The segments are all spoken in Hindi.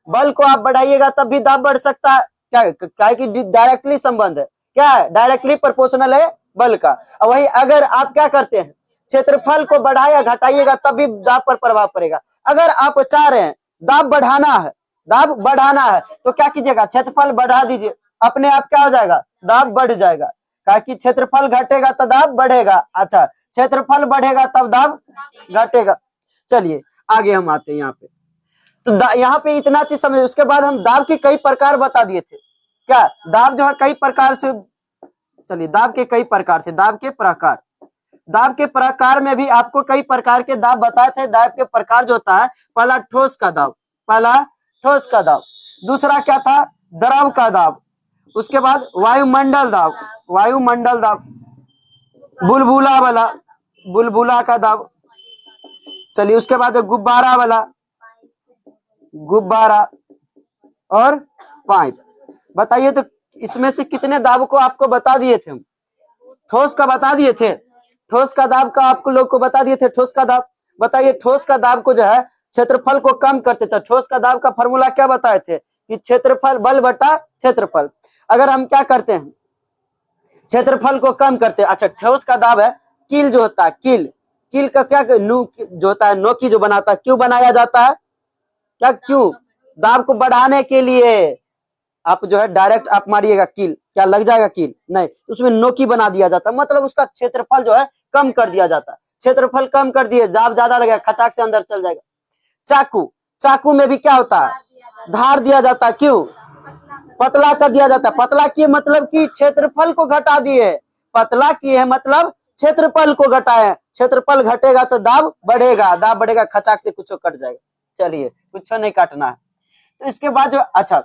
बल को आप बढ़ाइएगा तब भी दाब बढ़ सकता है। क्या है कि डायरेक्टली संबंध है, क्या है, डायरेक्टली प्रोपोर्शनल है बल का। और वही अगर आप क्या करते हैं, क्षेत्रफल को बढ़ाया घटाइएगा तब भी दाब पर प्रभाव पड़ेगा। अगर आप चाह रहे हैं दाब बढ़ाना है तो क्या कीजिएगा, क्षेत्रफल बढ़ा दीजिए, अपने आप क्या हो जाएगा, दाब बढ़ जाएगा। क्या कि क्षेत्रफल घटेगा तो दाब बढ़ेगा, अच्छा क्षेत्रफल बढ़ेगा तब दाब घटेगा। चलिए आगे हम आते हैं यहाँ पे। तो यहाँ पे इतना चीज समझ, उसके बाद हम दाब के कई प्रकार बता दिए थे। क्या दाब जो है कई प्रकार से, चलिए दाब के कई प्रकार से, दाब के प्रकार में भी आपको कई प्रकार के दाब बताए थे। दाब के प्रकार जो होता है, पहला ठोस का दाब, दूसरा क्या था, द्रव का दाब, उसके बाद वायुमंडल दाब, बुलबुला का दाब, चलिए उसके बाद गुब्बारा और पाइप। बताइए तो इसमें से कितने दाब को आपको बता दिए थे हम? ठोस का बता दिए थे, ठोस का दाब का आपको लोग को बता दिए थे। ठोस का दाब बताइए, ठोस का दाब को जो है क्षेत्रफल को कम करते थे। ठोस का दाब का फॉर्मूला क्या बताए थे कि क्षेत्रफल बल बटा क्षेत्रफल। अगर हम क्या करते हैं, क्षेत्रफल को कम करते हैं, अच्छा ठोस का दाब है, कील जो होता है, कील का क्या जो होता है, नोकी जो बनाता है, क्यों बनाया जाता है, क्या क्यों, दाब को बढ़ाने के लिए। आप जो है डायरेक्ट आप मारिएगा कील, क्या लग जाएगा कील, नहीं, उसमें नोकी बना दिया जाता है, मतलब उसका क्षेत्रफल जो है कम कर दिया जाता है। क्षेत्रफल कम कर दिए, दाब ज्यादा लगेगा, खचाक से अंदर चल जाएगा। चाकू में भी क्या होता है, धार दिया जाता है, क्यों, पतला कर दिया जाता है। पतला किए मतलब कि क्षेत्रफल को घटा दिए, पतला किए है मतलब क्षेत्रफल को घटाए, क्षेत्रफल घटेगा तो दाब बढ़ेगा, खचाक से कुछ कट जाएगा। चलिए कुछ नहीं काटना है। तो इसके बाद जो, अच्छा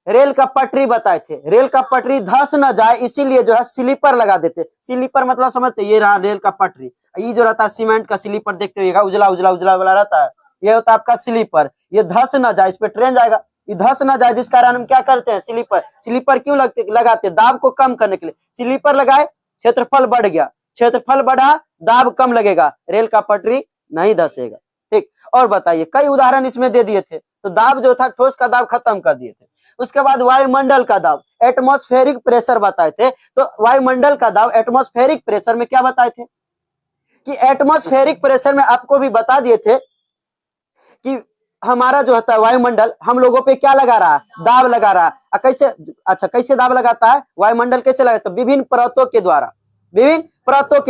रेल का पटरी बताए थे, रेल का पटरी धंस न जाए इसीलिए जो है स्लीपर लगा देते। स्लीपर मतलब समझते, ये रहा रेल का पटरी, ये जो रहता है सीमेंट का स्लीपर, देखते होइएगा उजला वाला रहता है, ये होता है आपका स्लीपर। ये धंस न जाए, इस पे ट्रेन जाएगा, ये धंस न जाए, जिस कारण हम क्या करते हैं, स्लीपर क्यों लगाते, दाब को कम करने के लिए स्लीपर लगाए, क्षेत्रफल बढ़ गया, क्षेत्रफल बढ़ा, दाब कम लगेगा, रेल का पटरी नहीं धंसेगा। ठीक, और बताइए, कई उदाहरण इसमें दे दिए थे। तो दाब जो था, ठोस का दाब खत्म कर दिए थे। उसके बाद वायुमंडल का दाब, एटमॉस्फेरिक प्रेशर बताए थे। तो वायुमंडल का दाब एटमॉस्फेरिक प्रेशर में क्या बताए थे कि एटमॉस्फेरिक प्रेशर में आपको भी बता दिए थे कि हमारा जो होता है वायुमंडल हम लोगों पे क्या लगा रहा है, दाब लगा रहा है। कैसे, अच्छा कैसे दाब लगाता है वायुमंडल, कैसे लगाता है, विभिन्न परतों के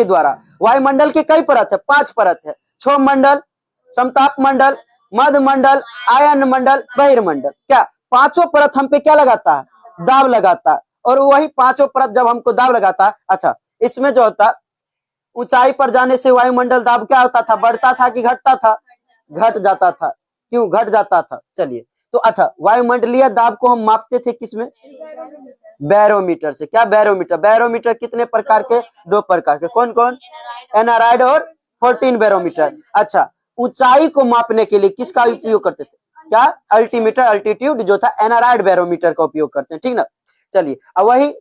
द्वारा। वायुमंडल के कई परत है, 5 परत है, क्षोभ मंडल, समताप मंडल, मध्य मंडल, आयन मंडल, बहिर्मंडल। क्या पांचों परत हम पे क्या लगाता है, दाब लगाता है। और वही पांचों परत जब हमको दाब लगाता है, अच्छा इसमें जो होता, ऊंचाई पर जाने से वायुमंडल दाब क्या होता था, बढ़ता था कि घटता था, घट जाता था, क्यों घट जाता था। चलिए तो अच्छा, वायुमंडलीय दाब को हम मापते थे किसमें, बैरोमीटर से। क्या बैरोमीटर कितने प्रकार के, 2 प्रकार के, कौन कौन, एनारॉइड और 14 बैरोमीटर। अच्छा ऊंचाई को मापने के लिए किसका उपयोग करते थे, क्या अल्टीमीटर, अल्टीट्यूड जो था एनारॉइड बैरोमीटर का उपयोग करते हैं, ठीक ना। चलिए अब वही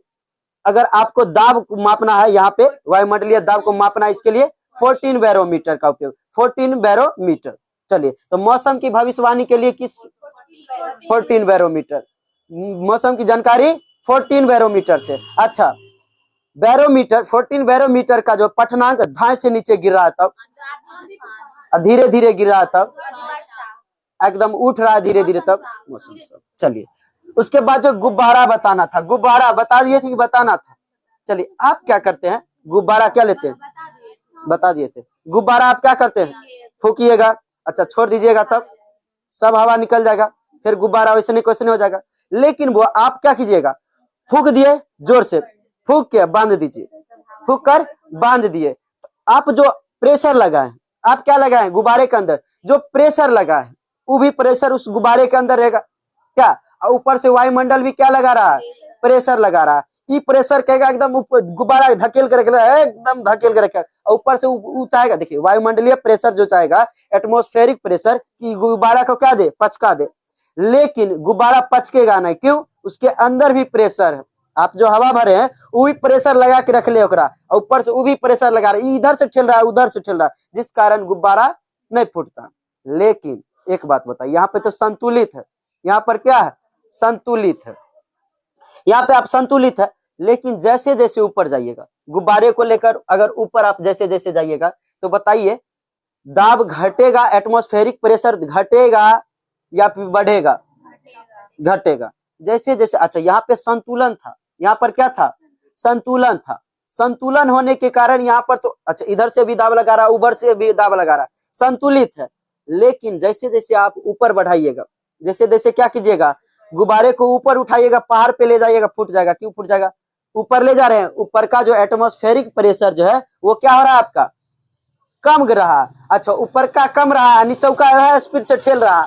अगर आपको दाब को मापना है, यहाँ पे वायुमंडलीय दाब को मापना है, इसके लिए 14 बैरोमीटर का उपयोग, 14 बैरोमीटर। चलिए तो मौसम की भविष्यवाणी के लिए किस, 14 बैरोमीटर, मौसम की जानकारी 14 बैरोमीटर से। अच्छा बैरोमीटर, 14 बैरोमीटर का जो पठनांक धाए से नीचे गिर रहा है तब, धीरे धीरे गिर रहा है तब, एकदम उठ रहा है धीरे धीरे तब मौसम सब। चलिए उसके बाद जो गुब्बारा बताना था, गुब्बारा बता दिए थे कि बताना था। चलिए आप क्या करते हैं, गुब्बारा क्या लेते हैं, बता दिए थे। गुब्बारा आप क्या करते हैं, फूकिएगा, अच्छा छोड़ दीजिएगा तब सब हवा निकल जाएगा, फिर गुब्बारा वैसे नहीं हो जाएगा। लेकिन वो आप क्या कीजिएगा, फूक दिए जोर से, फूक के बांध दीजिए, फूक कर बांध दिए। तो आप जो प्रेशर लगा है, आप क्या लगाए गुब्बारे के अंदर, जो प्रेशर लगा है वो भी प्रेशर उस गुब्बारे के अंदर रहेगा। क्या ऊपर से वायुमंडल भी क्या लगा रहा है, प्रेशर लगा रहा है। ये प्रेशर कहेगा एकदम गुब्बारा धकेल कर रखेगा, एकदम धकेल कर रखेगा, ऊपर से चाहेगा, देखिए वायुमंडलीय प्रेशर जो चाहेगा, एटमॉस्फेरिक प्रेशर की गुब्बारा को क्या दे, पचका दे। लेकिन गुब्बारा पचकेगा नहीं, क्यों, उसके अंदर भी प्रेशर है। आप जो हवा भरे हैं वो भी प्रेशर लगा के रख ले ओकरा, ऊपर से वो भी प्रेशर लगा रहा है, इधर से ठेल रहा है उधर से ठेल रहा है, जिस कारण गुब्बारा नहीं फूटता। लेकिन एक बात बताइए, यहाँ पे तो संतुलित है, यहाँ पर क्या है, संतुलित है। यहाँ पे आप संतुलित है, लेकिन जैसे जैसे ऊपर जाइएगा, गुब्बारे को लेकर अगर ऊपर आप जैसे जैसे जाइएगा तो बताइए दाब घटेगा, एटमॉस्फेरिक प्रेशर घटेगा या फिर बढ़ेगा? घटेगा। जैसे जैसे, अच्छा यहाँ पे संतुलन था, यहाँ पर क्या था, संतुलन था। संतुलन होने के कारण यहाँ पर तो अच्छा इधर से भी दाब लगा रहा, ऊपर से भी दाब लगा रहा, संतुलित है। लेकिन जैसे जैसे आप ऊपर बढ़ाइएगा, जैसे जैसे क्या कीजिएगा, गुब्बारे को ऊपर उठाइएगा, पहाड़ पे ले जाइएगा, फूट जाएगा। क्यों फूट जाएगा? ऊपर ले जा रहे हैं, ऊपर का जो एटमॉस्फेरिक प्रेशर जो है वो क्या हो रहा है आपका, कम रहा। अच्छा ऊपर का कम रहा, नीचे का स्पीड से ठेल रहा,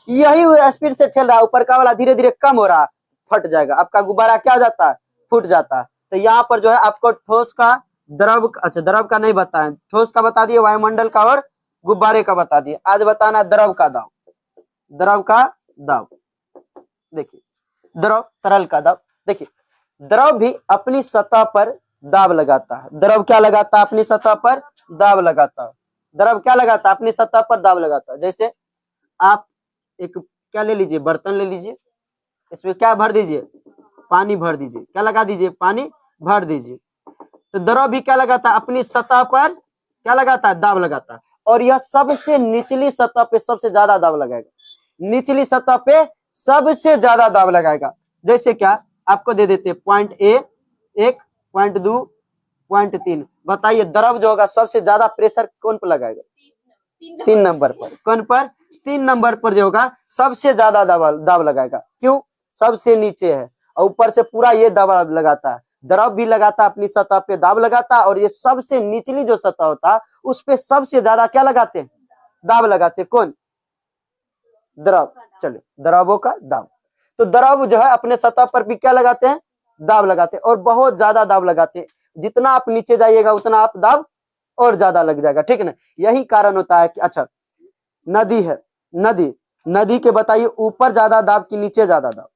यही स्पीड से ठेल रहा, ऊपर का वाला धीरे धीरे कम हो रहा, फट जाएगा, आपका गुब्बारा क्या हो जाता है, फूट जाता है। तो यहाँ पर जो है आपको ठोस का, द्रव, अच्छा द्रव का नहीं बताया, ठोस का बता दिए, वायुमंडल का और गुब्बारे का बता दिए। आज बताना द्रव का दाब। द्रव का दाब देखिए, द्रव तरल का दाब देखिए, द्रव भी अपनी सतह पर दाब लगाता है। द्रव क्या लगाता है, अपनी सतह पर दाब लगाता है। द्रव क्या लगाता है, अपनी सतह पर दाब लगाता है। जैसे आप एक क्या ले लीजिए, बर्तन ले लीजिए, इसमें क्या भर दीजिए, पानी भर दीजिए, क्या लगा दीजिए, पानी भर दीजिए। तो द्रव भी क्या लगाता है, अपनी सतह पर क्या लगाता है, दाब लगाता है। और यह सबसे निचली सतह पे सबसे ज्यादा दाब लगाएगा, निचली सतह पे सबसे ज्यादा दाब लगाएगा। जैसे क्या आपको दे देते पॉइंट ए 1, पॉइंट 2, पॉइंट 3। बताइए द्रव जो होगा सबसे ज्यादा प्रेशर कौन पर लगाएगा, 3 नंबर पर। कौन पर, 3 नंबर पर जो होगा सबसे ज्यादा दाब लगाएगा। क्यों, सबसे नीचे है और ऊपर से पूरा ये दाब लगाता है। द्रव भी लगाता है, अपनी सतह पे दाब लगाता है, और ये सबसे निचली जो सतह होता है उस पे सबसे ज्यादा क्या लगाते हैं, दाब लगाते हैं। कौन, द्रव। चलिए द्रवों का दाब। तो द्रव जो है अपने सतह पर भी क्या लगाते हैं, दाब लगाते हैं, और बहुत ज्यादा दाब लगाते हैं। जितना आप नीचे जाइएगा उतना आप दाब और ज्यादा लग जाएगा, ठीक ना। यही कारण होता है कि अच्छा नदी है, नदी, नदी के बताइए ऊपर ज्यादा दाब कि नीचे ज्यादा दाब,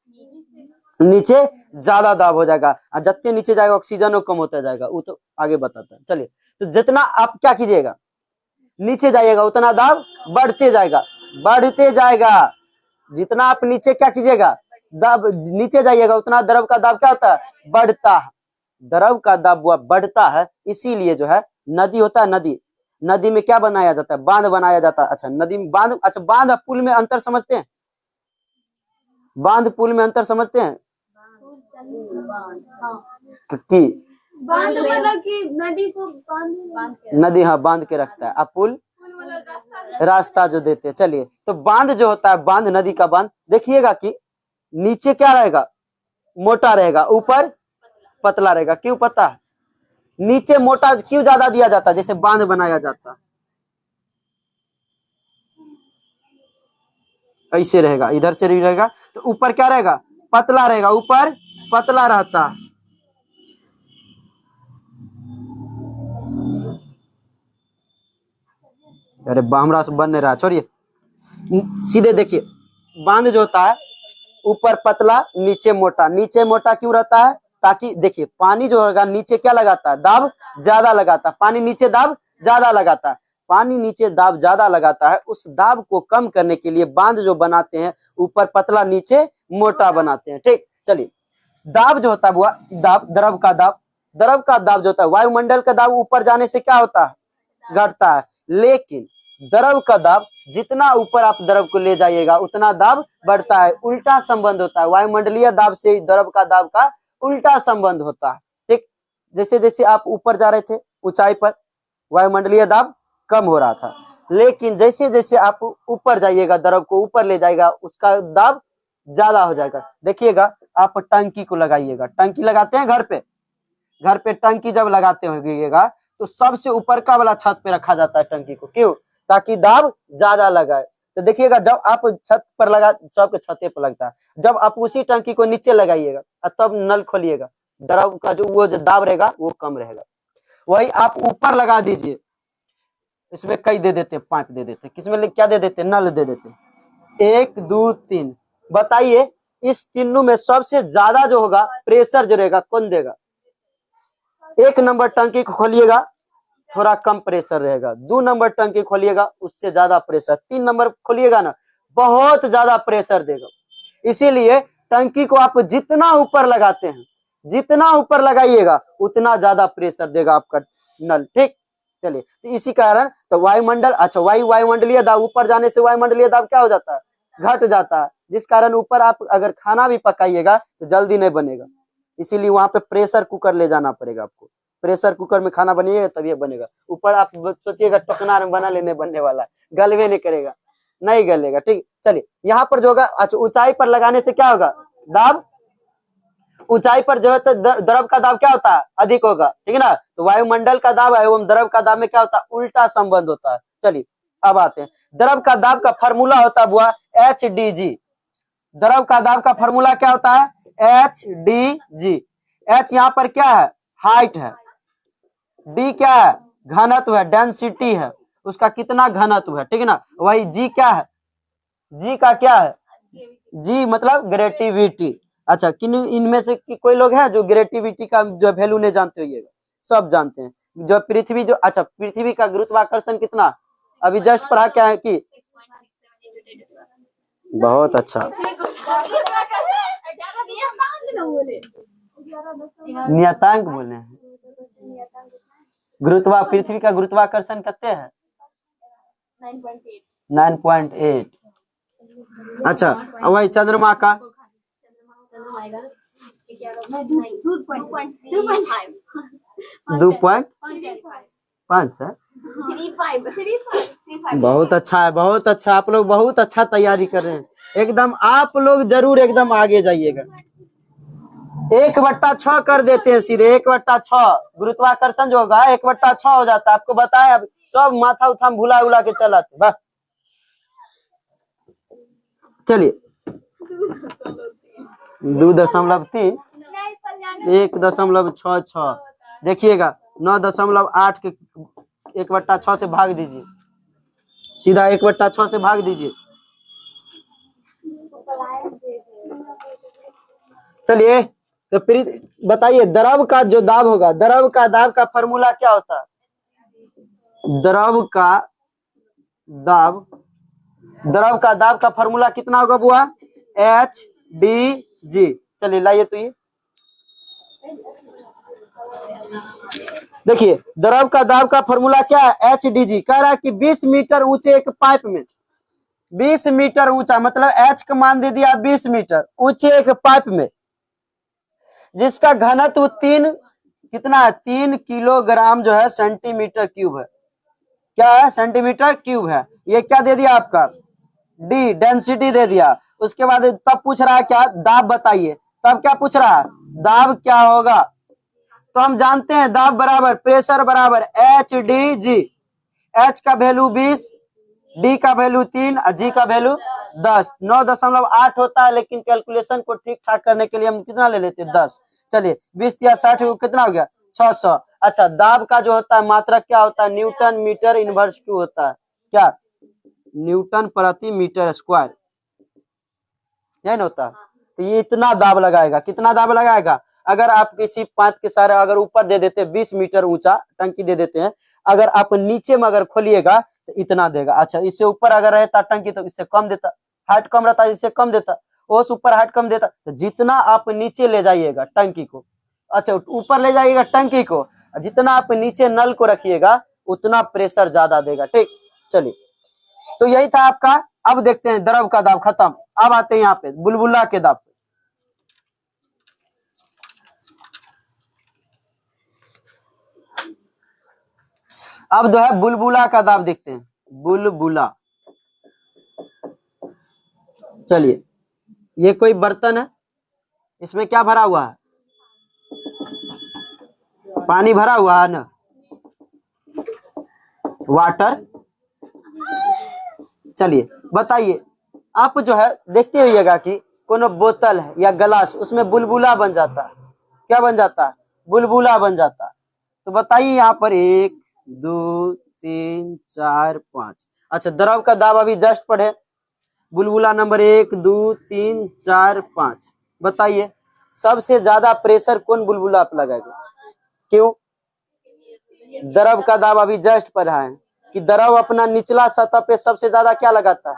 नीचे ज्यादा दाब हो जाएगा। और जितने नीचे जाएगा ऑक्सीजन वो कम होता जाएगा, वो तो आगे बताता है। चलिए, तो जितना आप क्या कीजिएगा, नीचे जाइएगा उतना दाब बढ़ते जाएगा, बढ़ते जाएगा। जितना आप नीचे क्या कीजिएगा, दाब नीचे जाइएगा उतना द्रव का दाब क्या होता है, बढ़ता है। द्रव का दाब वह बढ़ता है, इसीलिए जो है नदी होता है, नदी, नदी में क्या बनाया जाता है, बांध बनाया जाता है। अच्छा नदी में बांध, अच्छा बांध पुल में अंतर समझते हैं, बांध पुल में अंतर समझते हैं कि बांध मतलब कि नदी को बांध, नदी हाँ बांध के रखता है, अब पुल रास्ता जो देते हैं। चलिए, तो बांध जो होता है, बांध नदी का बांध, देखिएगा कि नीचे क्या रहेगा, मोटा रहेगा, ऊपर पतला रहेगा। क्यों पता है, नीचे मोटा क्यों ज्यादा दिया जाता है, जैसे बांध बनाया जाता है ऐसे रहेगा, इधर से भी रहेगा, तो ऊपर क्या रहेगा, पतला रहेगा, ऊपर पतला रहता है। अरे हमरा से बन नहीं रहा, छोड़िए, सीधे देखिए, बांध जो होता है ऊपर पतला नीचे मोटा। नीचे मोटा क्यों रहता है, ताकि देखिए पानी जो होगा नीचे क्या लगाता है, दाब ज्यादा लगाता है, पानी नीचे दाब ज्यादा लगाता है, पानी नीचे दाब ज्यादा लगाता है। उस दाब को कम करने के लिए बांध जो बनाते हैं, ऊपर पतला नीचे मोटा बनाते हैं, ठीक। चलिए, दाब जो होता है वो दाब, द्रव का दाब, द्रव का दाब जो होता है, वायुमंडल का दाब ऊपर जाने से क्या होता है, घटता है। लेकिन द्रव का दाब जितना ऊपर आप द्रव को ले जाइएगा उतना दाब बढ़ता है, उल्टा संबंध होता है। वायुमंडलीय दाब से द्रव का दाब का उल्टा संबंध होता है, ठीक। जैसे जैसे आप ऊपर जा रहे थे ऊंचाई पर, वायुमंडलीय दाब कम हो रहा था, लेकिन जैसे जैसे आप ऊपर जाइएगा, द्रव को ऊपर ले जाएगा, उसका दाब ज्यादा हो जाएगा। देखिएगा, आप टंकी को लगाइएगा, टंकी लगाते हैं घर पे, घर पे टंकी जब लगाते होइएगा तो सबसे ऊपर का वाला छत पे रखा जाता है टंकी को। क्यों, ताकि दाब ज्यादा लगाए। तो देखिएगा, जब आप छत पर लगा, सबके छते पर लगता है, जब आप उसी टंकी को नीचे लगाइएगा तब नल खोलिएगा, द्रव का जो वो जो दाब रहेगा वो कम रहेगा। वही आप ऊपर लगा दीजिए, इसमें कई दे देते, 5 दे देते, किसमें क्या दे देते, नल दे देते, 1 2 3। बताइए इस तीनों में सबसे ज्यादा जो होगा प्रेशर जो रहेगा कौन देगा, 1 नंबर टंकी को खोलिएगा थोड़ा कम प्रेशर रहेगा, 2 नंबर टंकी खोलिएगा उससे ज्यादा प्रेशर, 3 नंबर खोलिएगा ना बहुत ज्यादा प्रेशर देगा। इसीलिए टंकी को आप जितना ऊपर लगाते हैं, जितना ऊपर लगाइएगा उतना ज्यादा प्रेशर देगा आपका नल। ठीक, चलिए, तो इसी कारण तो वायुमंडल, अच्छा वायुमंडलीय दाब, ऊपर जाने से वायुमंडलीय दाब क्या हो जाता है, घट जाता है, जिस कारण ऊपर आप अगर खाना भी पकाइएगा तो जल्दी नहीं बनेगा। इसीलिए वहां पे प्रेशर कुकर ले जाना पड़ेगा आपको। प्रेशर कुकर में खाना बनिएगा तभी बनेगा। ऊपर आप सोचिएगा टोकना में बना लेने बनने वाला है, गलवे नहीं करेगा, नहीं गलेगा। ठीक, चलिए यहाँ पर जो होगा, अच्छा ऊंचाई पर लगाने से क्या होगा, दाब, ऊंचाई पर जो है तो द्रव का दाब क्या होता है, अधिक होगा। ठीक है ना, तो वायुमंडल का दाब एवं द्रव का दाब में क्या होता है, उल्टा संबंध होता है। चलिए अब आते हैं, द्रव का दाब का फॉर्मूला होता है बुआ HDG। द्रव का दाब का फॉर्मूला क्या होता है, HDG। H यहाँ पर क्या है, हाइट है, D क्या है, घनत्व है, डेंसिटी है, उसका कितना घनत्व है। ठीक है ना, वही G क्या है, G का क्या है, G मतलब ग्रेविटी। अच्छा, किन इनमें से कोई लोग हैं जो ग्रेविटी का जो वैल्यू नहीं जानते होइएगा, सब जानते हैं। जो पृथ्वी जो, अच्छा पृथ्वी का गुरुत्वाकर्षण कितना, अभी जस्ट पढ़ा क्या है कि, बहुत अच्छा, नियतांक बोले हैं। पृथ्वी का गुरुत्वाकर्षण कितने है, 9.8। अच्छा, वही चंद्रमा का 2.5 है। बहुत अच्छा है, बहुत अच्छा, आप लोग बहुत अच्छा तैयारी कर रहे हैं एकदम। आप लोग जरूर एकदम आगे जाइएगा। 1/6 कर देते हैं सीधे, 1/6 गुरुत्वाकर्षण जो होगा 1/6 हो जाता है। आपको बताया, अब सब माथा उठा भुला उला के चलाते बस। चलिए 2.3, 1.66, देखिएगा 9.8 के 1/6 से भाग दीजिए, सीधा 1/6 से भाग दीजिए। चलिए तो फिर बताइए, द्रव का जो दाब होगा, द्रव का दाब का फॉर्मूला क्या होता है, द्रव का दाब का फॉर्मूला कितना होगा बुआ, HDG। चलिए लाइए तो ये देखिए, द्रव का दाब का फॉर्मूला क्या है, HDG। कह रहा है कि 20 मीटर ऊंचे एक पाइप में, 20 मीटर ऊंचा मतलब H का मान दे दिया 20 मीटर ऊंचे एक पाइप में, जिसका घनत्व 3 कितना है, 3 किलोग्राम जो है सेंटीमीटर क्यूब है। क्या है, सेंटीमीटर क्यूब है। ये क्या दे दिया आपका, D डेंसिटी दे दिया। उसके बाद तब पूछ रहा है क्या, दाब बताइए। तब क्या पूछ रहा है, दाब क्या होगा। तो हम जानते हैं दाब बराबर प्रेशर बराबर HDG। H का वैल्यू 20, D का वैल्यू 3 और G का वैल्यू 10। 9.8 होता है, लेकिन कैलकुलेशन को ठीक ठाक करने के लिए हम कितना ले लेते हैं, 10। चलिए 20 या 60 कितना हो गया, 600। अच्छा, दाब का जो होता है मात्रक क्या होता है, न्यूटन मीटर इनवर्स 2 होता है। क्या, न्यूटन प्रति मीटर स्क्वायर, यही ना होता। तो ये इतना दाब लगाएगा, कितना दाब लगाएगा। अगर आप किसी पाइप के सारे अगर ऊपर दे देते 20 मीटर ऊंचा टंकी दे देते हैं, अगर आप नीचे में अगर खोलिएगा तो इतना देगा। अच्छा, इससे ऊपर अगर रहता टंकी तो इससे कम देता, हाइट कम रहता इससे कम देता, उस ऊपर हाइट कम देता। तो जितना आप नीचे ले जाइएगा टंकी को, अच्छा ऊपर ले जाइएगा टंकी को, जितना आप नीचे नल को रखिएगा उतना प्रेशर ज्यादा देगा। ठीक, चलिए तो यही था आपका। अब देखते हैं द्रव का दाब खत्म। अब आते हैं यहाँ पे बुलबुला के दाब पे। अब जो है बुलबुला का दाब देखते हैं, बुलबुला। चलिए, ये कोई बर्तन है, इसमें क्या भरा हुआ है, पानी भरा हुआ है ना, वाटर। चलिए बताइए, आप जो है देखते होइएगा कि कोनो बोतल है या गिलास, उसमें बुलबुला बन जाता है। क्या बन जाता है, बुलबुला बन जाता है। तो बताइए यहाँ पर 1 2 3 4 5। अच्छा, द्रव का दाब अभी जस्ट पढ़े, बुलबुला नंबर 1 2 3 4 5। बताइए सबसे ज्यादा प्रेशर कौन बुलबुला पे लगाएगा, क्यों, द्रव का दाब अभी जस्ट पढ़ा है कि द्रव अपना निचला सतह पे सबसे ज्यादा क्या लगाता है,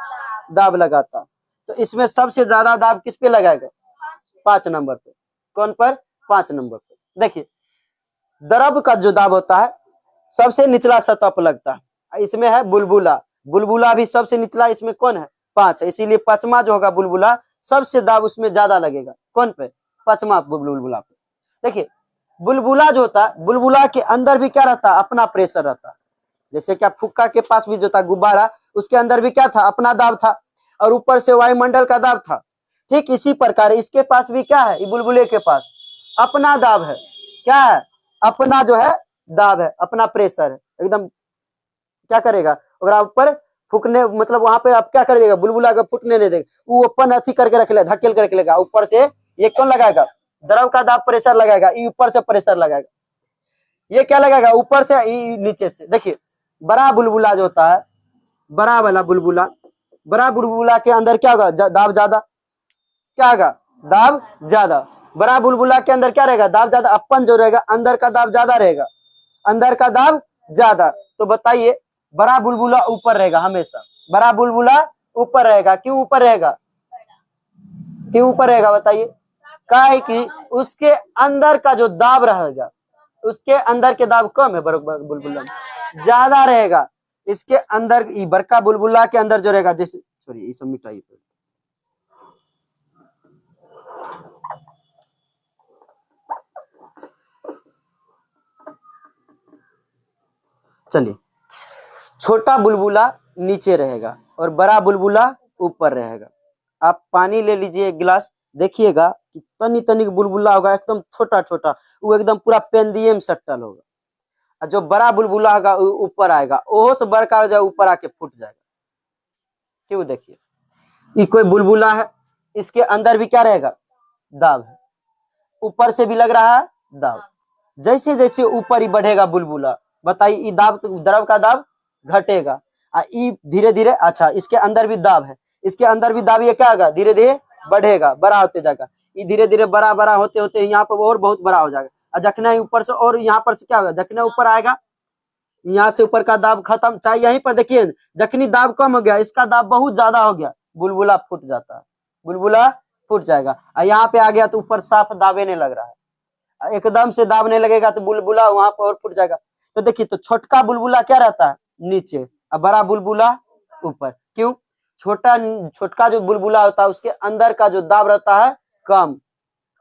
दाब लगाता। तो इसमें सबसे ज्यादा दाब किस पे लगाएगा? 5 नंबर पे। कौन पर? 5 नंबर पे। देखिए द्रव का जो दाब होता है सबसे निचला सतह पर लगता है, इसमें है बुलबुला। बुलबुला भी सबसे निचला, इसमें कौन है? 5 है, इसीलिए पांचवा जो होगा बुलबुला सबसे दाब उसमें ज्यादा लगेगा। कौन पे? पांचवा बुलबुला पे। देखिए बुलबुला जो होता है, बुलबुला के अंदर भी क्या रहता है? अपना प्रेशर रहता है। जैसे क्या फुक्का के पास भी जो था गुब्बारा, उसके अंदर भी क्या था? अपना दाब था, और ऊपर से वायुमंडल का दाब था। ठीक इसी प्रकार इसके पास भी क्या है? बुलबुले के पास अपना दाब है। क्या है? अपना जो है दाब है, अपना प्रेशर है। एकदम क्या करेगा? अगर ऊपर फूकने मतलब वहां पे आप क्या कर देगा? बुलबुला का फूटने दे देगा, वो ओपन अथी करके रख लेगा, धकेल कर रख लेगा। ऊपर से ये कौन लगाएगा? द्रव का दाब प्रेशर लगाएगा, ये ऊपर से प्रेशर लगाएगा। ये क्या लगाएगा? ऊपर से, नीचे से। देखिए बड़ा बुलबुला जो होता है, बड़ा वाला बुलबुला, बड़ा बुलबुला के अंदर क्या होगा? दाब ज्यादा। क्या होगा? दाब ज्यादा। बड़ा बुलबुला के अंदर क्या रहेगा? दाब ज्यादा। अपन जो रहेगा अंदर का दाब ज्यादा रहेगा, अंदर का दाब ज्यादा। तो बताइए बड़ा बुलबुला ऊपर रहेगा हमेशा, बड़ा बुलबुला ऊपर रहेगा। क्यों ऊपर रहेगा? क्यों ऊपर रहेगा बताइए? काहे कि उसके अंदर का जो दाब रहेगा, उसके अंदर के दाब कम है, बुलबुला में ज्यादा रहेगा। इसके अंदर बड़का बुलबुला के अंदर जो रहेगा, जैसे सॉरी ये सब मिटाइए। चलिए छोटा बुलबुला नीचे रहेगा और बड़ा बुलबुला ऊपर रहेगा। आप पानी ले लीजिए एक गिलास, देखिएगा कि तनी तनी बुलबुला होगा, एकदम छोटा छोटा, वो एकदम पूरा पेंदियम सट्टल होगा। और जो बड़ा बुलबुला होगा ऊपर आएगा, ओहो से बड़का जो ऊपर आके फूट जाएगा। क्यों? देखिए ये कोई बुलबुला है, इसके अंदर भी क्या रहेगा? दाब है, ऊपर से भी लग रहा है दाब। जैसे जैसे ऊपर ही बढ़ेगा बुलबुला, बताइए दाब, द्रव का दाब घटेगा। धीरे धीरे, अच्छा इसके अंदर भी दाब है, इसके अंदर भी दाब, ये क्या होगा? धीरे धीरे बढ़ेगा, बड़ा होते जाएगा। ये धीरे धीरे बड़ा बड़ा होते होते यहाँ पर और बहुत बड़ा हो जाएगा। और जखना ऊपर से, और यहाँ पर से क्या होगा? जखना ऊपर आएगा, यहाँ से ऊपर का दाब खत्म। चाहे यहीं पर देखिए जखनी दाब कम हो गया, इसका दाब बहुत ज्यादा हो गया, बुलबुला फूट जाता है, बुलबुला फूट जाएगा। और यहाँ पे आ गया तो ऊपर साफ दाबे नहीं लग रहा है, एकदम से दाबने लगेगा तो बुलबुला वहां पर और फूट जाएगा। तो देखिए तो छोटका बुलबुला क्या रहता है? नीचे, और बड़ा बुलबुला ऊपर। क्यों? छोटका जो बुलबुला होता है उसके अंदर का जो दाब रहता है कम,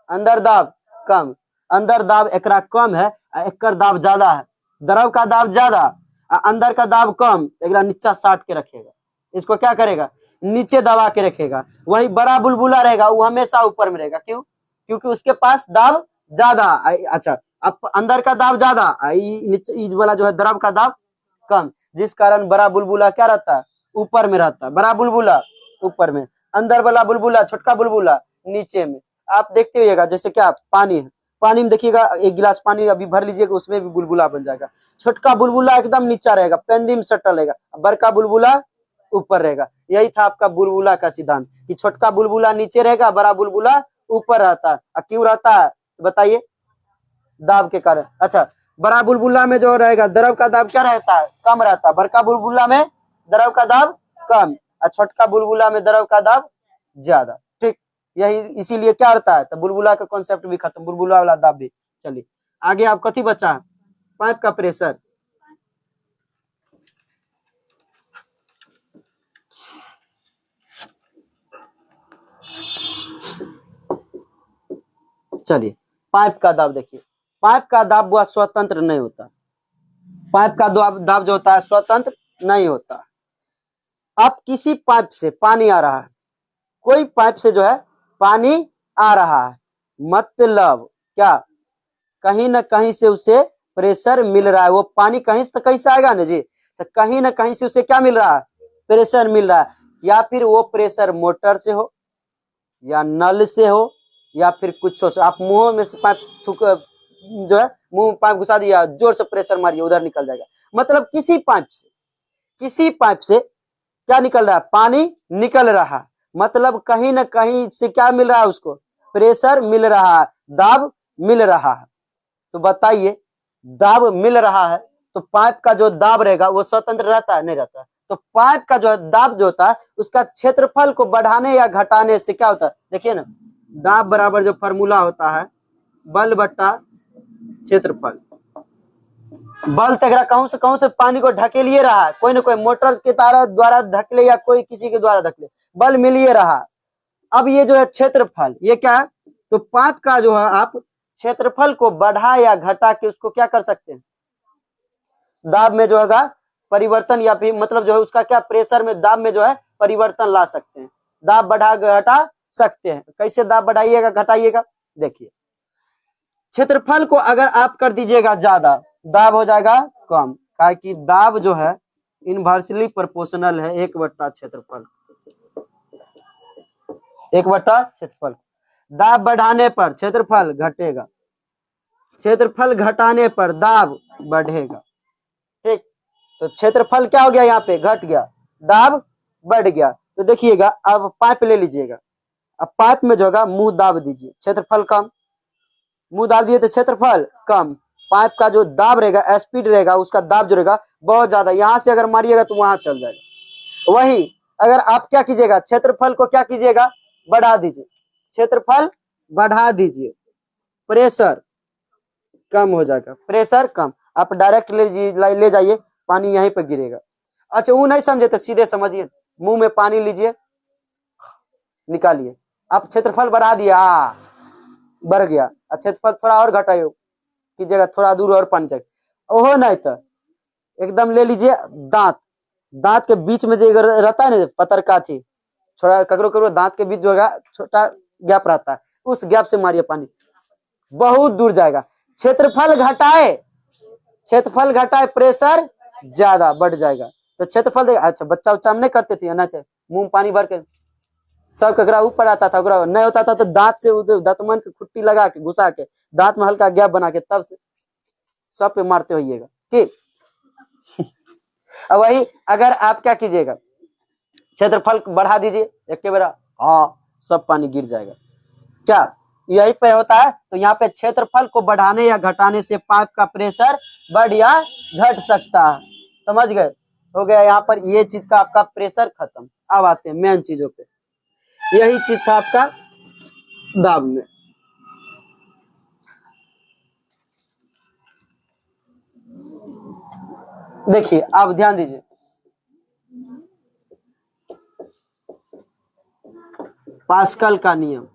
अंदर दाब कम, अंदर दाब एकरा कम है, एकर दाब ज्यादा है। द्रव का दाब ज्यादा, अंदर का दाब कम, एकरा नीचा साट के रखेगा, इसको क्या करेगा? नीचे दबा के रखेगा। वही बड़ा बुलबुला रहेगा, वो हमेशा ऊपर में रहेगा। क्यों? क्योंकि उसके पास दाब ज्यादा। अच्छा अब अंदर का दाब ज्यादा, वाला जो है द्रव का दाब कम, जिस कारण बड़ा बुलबुला क्या रहता है? ऊपर में रहता है। बड़ा बुलबुला ऊपर में, अंदर वाला बुलबुला, छोटका बुलबुला नीचे में। आप देखते होइएगा जैसे क्या पानी है, पानी में देखिएगा एक गिलास पानी अभी भर लीजिएगा, उसमें भी बुलबुला बन जाएगा। छोटका बुलबुला एकदम नीचा रहेगा, पेंदिम सटल रहेगा, बड़का बुलबुला ऊपर रहेगा। यही था आपका बुलबुला का सिद्धांत कि छोटका बुलबुला नीचे रहेगा, बड़ा बुलबुला ऊपर रहता है। क्यों रहता है बताइए? दाब के कारण। अच्छा बड़ा बुलबुला में जो रहेगा द्रव का दाब क्या रहता है? कम रहता है। बड़का बुलबुला में द्रव का दाब कम, और छोटका बुलबुला में द्रव का दाब ज्यादा। ठीक यही, इसीलिए क्या होता है? तो बुलबुला का कॉन्सेप्ट भी खत्म, बुलबुला वाला दाब भी। चलिए आगे आप कथी बचा? पाइप का प्रेशर। चलिए पाइप का दाब देखिए, पाइप का दाब वह स्वतंत्र नहीं होता, पाइप का दाब जो होता है स्वतंत्र नहीं होता। अब किसी पाइप से पानी आ रहा है, कोई पाइप से जो है पानी आ रहा है, मतलब क्या? कहीं ना कहीं से उसे प्रेशर मिल रहा है। वो पानी कहीं से तो कहीं से आएगा ना जी, तो कहीं ना कहीं से उसे क्या मिल रहा है? प्रेशर मिल रहा है। या फिर वो प्रेशर मोटर से हो, या नल से हो, या फिर कुछ हो। आप मुंह में से पाइप जो है मुंह में पाइप घुसा दिया, जोर से प्रेशर मारिए, उधर निकल जाएगा। मतलब किसी पाइप से क्या निकल रहा है? पानी निकल रहा है। मतलब कहीं ना कहीं से क्या मिल रहा है? उसको प्रेशर मिल रहा है, दाब मिल रहा है। तो बताइए दाब मिल रहा है तो पाइप का जो दाब रहेगा वो स्वतंत्र रहता है, नहीं रहता है। तो पाइप का जो दाब जो होता है उसका क्षेत्रफल को बढ़ाने या घटाने से क्या होता है, देखिए ना, दाब बराबर जो फॉर्मूला होता है बल बट्टा क्षेत्रफल। बल तेरा कहूं से पानी को ढकेलिए रहा है, कोई ना कोई मोटर के द्वारा ढकले या कोई किसी के द्वारा ढकले, बल मिलिए रहा। अब ये जो है क्षेत्रफल, ये क्या है, तो पाइप का जो है आप क्षेत्रफल को बढ़ा या घटा के उसको क्या कर सकते हैं, दाब में जो है परिवर्तन, या फिर मतलब जो है उसका क्या, प्रेशर में दाब में जो है परिवर्तन ला सकते हैं, दाब बढ़ा घटा सकते हैं। कैसे दाब बढ़ाइएगा घटाइएगा, देखिए क्षेत्रफल को अगर आप कर दीजिएगा ज्यादा, दाब हो जाएगा कम, क्या कि दाब जो है इनवर्सली प्रोपोर्शनल है 1/क्षेत्रफल, 1/क्षेत्रफल। दाब बढ़ाने पर क्षेत्रफल घटेगा, क्षेत्रफल घटाने पर दाब बढ़ेगा, ठीक। तो क्षेत्रफल क्या हो गया, यहाँ पे घट गया, दाब बढ़ गया। तो देखिएगा अब पाइप ले लीजिएगा, अब पाइप में जो होगा मुंह दाब दीजिए, क्षेत्रफल कम, मुंह डाल दिए तो क्षेत्रफल कम। पाइप का जो दाब रहेगा, स्पीड रहेगा, उसका दाब जो रहेगा बहुत ज्यादा, यहां से अगर मारिएगा तो वहां चल जाएगा। वही अगर आप क्या कीजिएगा, क्षेत्रफल को क्या कीजिएगा, बढ़ा दीजिए, क्षेत्रफल बढ़ा दीजिए, प्रेशर कम हो जाएगा, प्रेशर कम। आप डायरेक्ट ले जाइए, पानी यहीं पे गिरेगा। अच्छा वो नहीं समझे तो सीधे समझिए, मुंह में पानी लीजिए, निकालिए, आप क्षेत्रफल बढ़ा दिया, बढ़ गया, क्षेत्रफल थोड़ा और घटाइए कीजिएगा, थोड़ा दूर और पानी चाहिए, ओहो नहीं तो एकदम ले लीजिए दांत, दांत के बीच में जो रहता है ना पतरका थी, थोड़ा ककरो दांत के बीच जो है छोटा गैप रहता है, उस गैप से मारिए पानी, बहुत दूर जाएगा। क्षेत्रफल घटाए, क्षेत्रफल घटाए, प्रेशर ज्यादा बढ़ जाएगा। तो क्षेत्रफल अच्छा बच्चा उच्चा हम नहीं करते थे, नहीं थे, मुंह में पानी भर के सब ककरा ऊपर आता था, नहीं होता था तो दांत से दांतमन की खुट्टी लगा के घुसा के दांत में हल्का गैप बना के तब से सब पे मारते होइएगा, ठीक। अब वही अगर आप क्या कीजिएगा, क्षेत्रफल बढ़ा दीजिए एक के बेरा, हाँ सब पानी गिर जाएगा, क्या यही पे होता है। तो यहाँ पे क्षेत्रफल को बढ़ाने या घटाने से पाइप का प्रेशर बढ़ या घट सकता है, समझ गए, हो गया यहाँ पर ये चीज का आपका प्रेशर खत्म। अब आते हैं मेन चीजों पे, यही चीज था आपका दाब में। देखिए आप ध्यान दीजिए, पास्कल का नियम,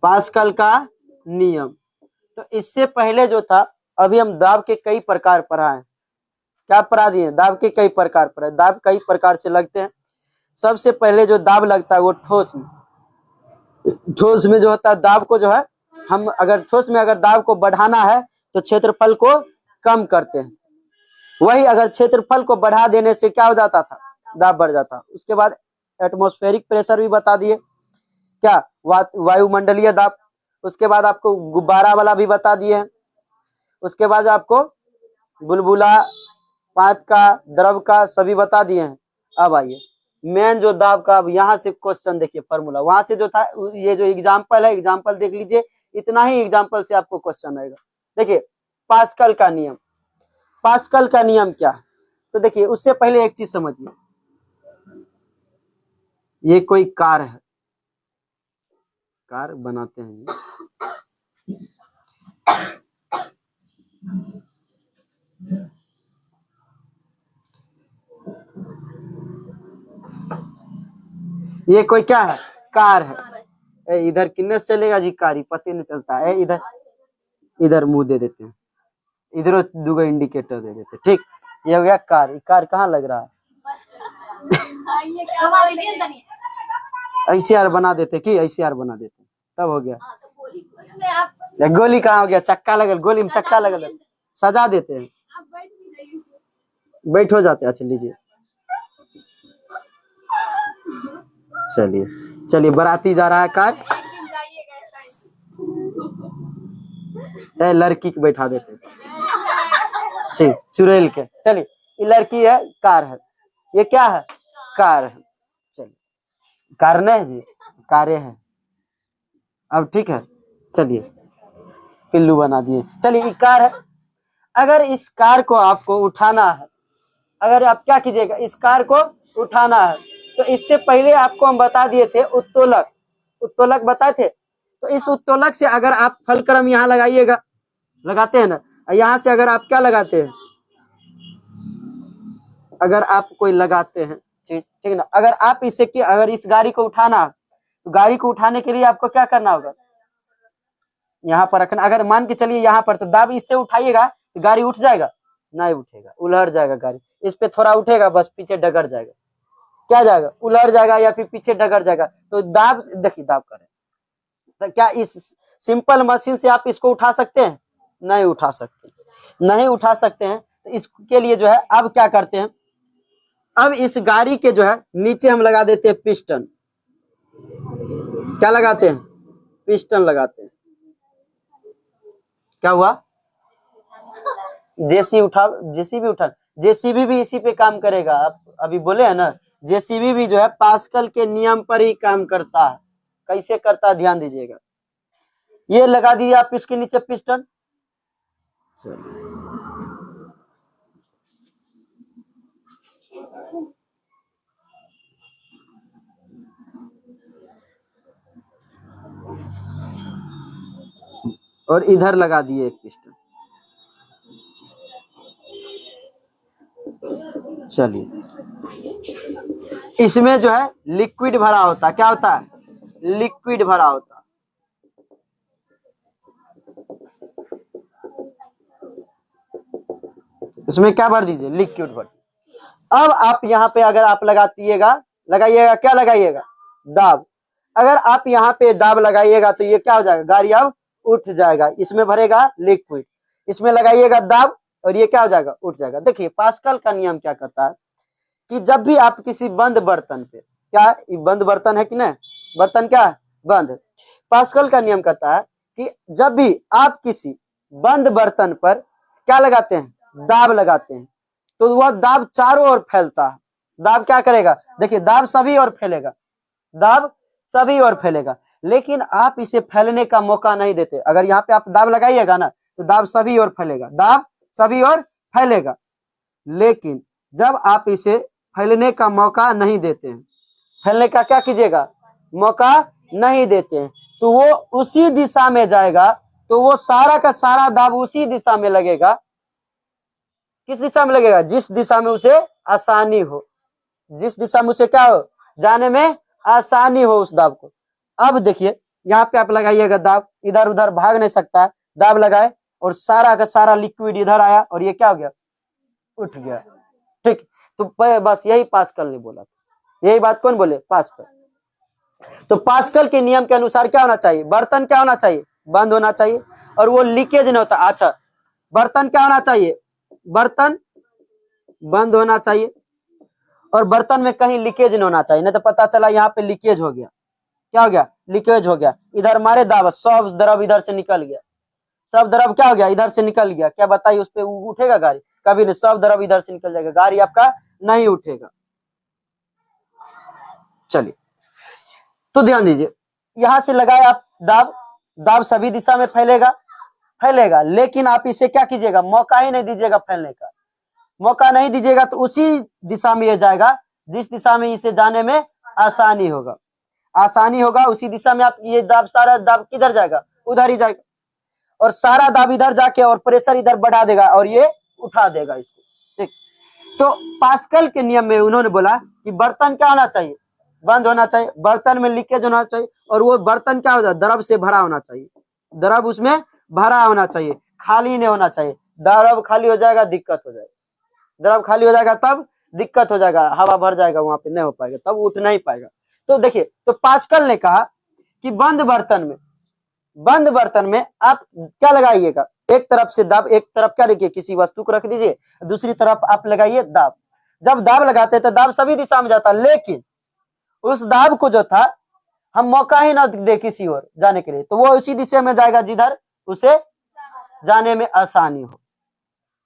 पास्कल का नियम। तो इससे पहले जो था, अभी हम दाब के कई प्रकार पढ़ा है, क्या पढ़ा दिए, दाब के कई प्रकार पढ़ा, दाब कई प्रकार से लगते हैं। सबसे पहले जो दाब लगता है वो ठोस में, ठोस में जो होता है दाब को जो है हम अगर ठोस में अगर दाब को बढ़ाना है तो क्षेत्रफल को कम करते हैं, वही अगर क्षेत्रफल को बढ़ा देने से क्या हो जाता था, दाब बढ़ जाता। उसके बाद एटमॉस्फेरिक प्रेशर भी बता दिए, क्या वायुमंडलीय दाब, उसके बाद आपको गुब्बारा वाला भी बता दिए हैं, उसके बाद आपको बुलबुला, पाइप का, द्रव का सभी बता दिए हैं। अब आइए मेन जो दाब का, अब यहाँ से क्वेश्चन देखिए फॉर्मूला, वहां से जो था ये जो एग्जाम्पल है, एग्जाम्पल देख लीजिए, इतना ही एग्जाम्पल से आपको क्वेश्चन आएगा। देखिए पास्कल का नियम, पास्कल का नियम क्या है, तो देखिए उससे पहले एक चीज समझिए, ये कोई कार है, कार बनाते हैं जी, ये कोई क्या है, कार है। इधर किन्ने से चलेगा जी, कारी पता नहीं चलता है, इधर इधर मुंह दे देते हैं, इधर दो इंडिकेटर दे देते हैं, ठीक। ये हो गया कार, कार कहाँ लग रहा है, ऐसे यार बना देते कि ऐसे यार बना देते, तब हो गया। गोली कहाँ हो गया, चक्का लगल, गोली में चक्का लगल, सजा देते हैं, बैठ हो जाते हैं। अच्छा लीजिए, चलिए चलिए, बाराती जा रहा है कार, लड़की को बैठा देते, ठीक, चुड़ैल के। चलिए ये लड़की है, कार है, ये क्या है, कार है, चलिए कार नहीं जी, कारे है। अब ठीक है, चलिए पिल्लू बना दिए, चलिए ये कार है, अगर इस कार को आपको उठाना है, अगर आप क्या कीजिएगा, इस कार को उठाना है, तो इससे पहले आपको हम बता दिए थे उत्तोलक, उत्तोलक बताए थे। तो इस उत्तोलक से अगर आप फलक्रम यहाँ लगाइएगा, लगाते हैं ना, यहाँ से अगर आप क्या लगाते हैं, अगर आप कोई लगाते हैं चीज, ठीक है ना, अगर आप इसे की अगर इस गाड़ी को उठाना है, तो गाड़ी को उठाने के लिए आपको क्या करना होगा, यहाँ पर रखना। अगर मान के चलिए यहाँ पर, तो दाब इससे उठाइएगा तो गाड़ी उठ जाएगा, नहीं उठेगा, उलट जाएगा गाड़ी। इस पे थोड़ा उठेगा, बस पीछे डगर जाएगा, क्या जाएगा, उलट जाएगा या फिर पीछे डगर जाएगा। तो दाब, देखिए दाब करें, तो क्या इस सिंपल मशीन से आप इसको उठा सकते हैं, नहीं उठा सकते, नहीं उठा सकते हैं। तो इसके लिए जो है अब क्या करते हैं, अब इस गाड़ी के जो है नीचे हम लगा देते हैं पिस्टन, क्या लगाते हैं, पिस्टन लगाते हैं। क्या हुआ, जेसीबी भी इसी पे काम करेगा। आप अभी बोले है ना, जेसीबी भी जो है पास्कल के नियम पर ही काम करता है। कैसे करता है ध्यान दीजिएगा, ये लगा दिए आप इसके नीचे पिस्टन, चलिए और इधर लगा दिए एक पिस्टन। चलिए, इसमें जो है लिक्विड भरा होता है, क्या होता है, लिक्विड भरा होता है। इसमें क्या भर दीजिए, लिक्विड भर। अब आप यहाँ पे अगर आप लगाइएगा, क्या लगाइएगा, दाब। अगर आप यहाँ पे दाब लगाइएगा तो ये क्या हो जाएगा, गाड़ी अब उठ जाएगा। इसमें भरेगा लिक्विड, इसमें लगाइएगा दाब, और ये क्या हो जाएगा, उठ जाएगा। देखिए पास्कल का नियम क्या कहता है कि जब भी आप किसी बंद बर्तन पे, क्या ये बंद बर्तन है कि नहीं, बर्तन क्या है, बंद। पास्कल का नियम कहता है कि जब भी आप किसी बंद बर्तन पर क्या लगाते हैं, दाब लगाते हैं, तो वह दाब चारों ओर फैलता है। दाब क्या करेगा, देखिए दाब सभी ओर फैलेगा, दाब सभी ओर फैलेगा, लेकिन आप इसे फैलने का मौका नहीं देते। अगर यहाँ पे आप दाब लगाइएगा ना, तो दाब सभी ओर फैलेगा, दाब सभी ओर फैलेगा। लेकिन जब आप इसे फैलने का मौका नहीं देते हैं, फैलने का क्या कीजिएगा, मौका नहीं देते हैं, तो वो उसी दिशा में जाएगा, तो वो सारा का सारा दाब उसी दिशा में लगेगा। किस दिशा में लगेगा, जिस दिशा में उसे आसानी हो, जिस दिशा में उसे क्या हो, जाने में आसानी हो उस दाब को। अब देखिए यहाँ पे आप लगाइएगा दाब, इधर उधर भाग नहीं सकता है, दाब लगाए और सारा का सारा लिक्विड इधर आया और ये क्या हो गया, उठ गया। ठीक, तो बस यही पास्कल ने बोला, यही बात कौन बोले, पास्कल। तो पास्कल के नियम के अनुसार क्या होना चाहिए, बर्तन क्या होना चाहिए, बंद होना चाहिए, और वो लीकेज नहीं होता। अच्छा, बर्तन क्या होना चाहिए, बर्तन बंद होना चाहिए, और बर्तन में कहीं लीकेज नहीं होना चाहिए, नहीं तो पता चला यहाँ पे लीकेज हो गया, क्या हो गया, लीकेज हो गया। इधर मारे दाब, सब द्रव इधर से निकल गया, सब द्रव क्या हो गया, इधर से निकल गया। क्या बताइए, उस पे उठेगा गाड़ी, कभी नहीं, सब द्रव इधर से निकल जाएगा, गाड़ी आपका नहीं उठेगा। चलिए, तो ध्यान दीजिए, यहां से लगाए आप दाब, दाब सभी दिशा में फैलेगा, लेकिन आप इसे क्या कीजिएगा, मौका ही नहीं दीजिएगा फैलने का, मौका नहीं दीजिएगा, तो उसी दिशा में ये जाएगा जिस दिशा में इसे जाने में आसानी होगा, उसी दिशा में आप ये दाब, सारा दाब किधर जाएगा, उधर ही जाएगा, और सारा दाब इधर जाके और प्रेशर इधर बढ़ा देगा और ये उठा देगा इसको। ठीक, तो पास्कल के नियम में उन्होंने बोला कि बर्तन क्या होना चाहिए, बंद होना चाहिए, बर्तन में लीकेज होना चाहिए, और वो बर्तन क्या हो जाए, द्रव से भरा होना चाहिए, द्रव उसमें भरा होना चाहिए, खाली नहीं होना चाहिए। द्रव खाली हो जाएगा दिक्कत हो जाएगा, द्रव खाली हो जाएगा तब दिक्कत हो जाएगा, हवा भर जाएगा, वहां पे नहीं हो पाएगा, तब उठ नहीं पाएगा। तो देखिए, तो पास्कल ने कहा कि बंद बर्तन में आप क्या लगाइएगा, एक तरफ से दाब, एक तरफ क्या रखिए, किसी वस्तु को रख दीजिए, दूसरी तरफ आप लगाइए दाब। जब दाब लगाते तो दाब सभी दिशा में जाता, लेकिन उस दाब को जो था हम मौका ही ना दे किसी और जाने के लिए, तो वो उसी दिशा में जाएगा जिधर उसे जाने में आसानी हो।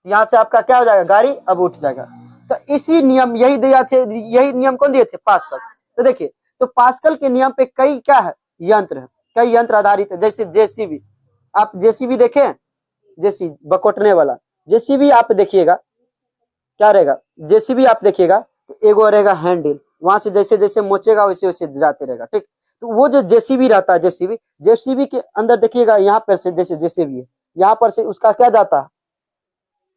यहां से आपका क्या हो जाएगा, गाड़ी अब उठ जाएगा। तो इसी नियम, यही दिया थे, यही नियम कौन दिए थे, पास्कल। तो देखिए, तो पास्कल के नियम पे कई क्या है, यंत्र है, कई यंत्र आधारित है। जैसे जेसीबी, आप जेसीबी देखे, जेसी बकोटने वाला, जेसीबी आप देखिएगा क्या रहेगा, जेसीबी आप देखिएगा एगो रहेगा हैंडल, वहां से जैसे जैसे मोचेगा वैसे वैसे जाते रहेगा, ठीक। तो वो जो जेसीबी रहता है, जेसीबी जेसीबी के अंदर देखिएगा यहाँ पर से जैसे जेसीबी है, यहाँ पर से उसका क्या जाता है,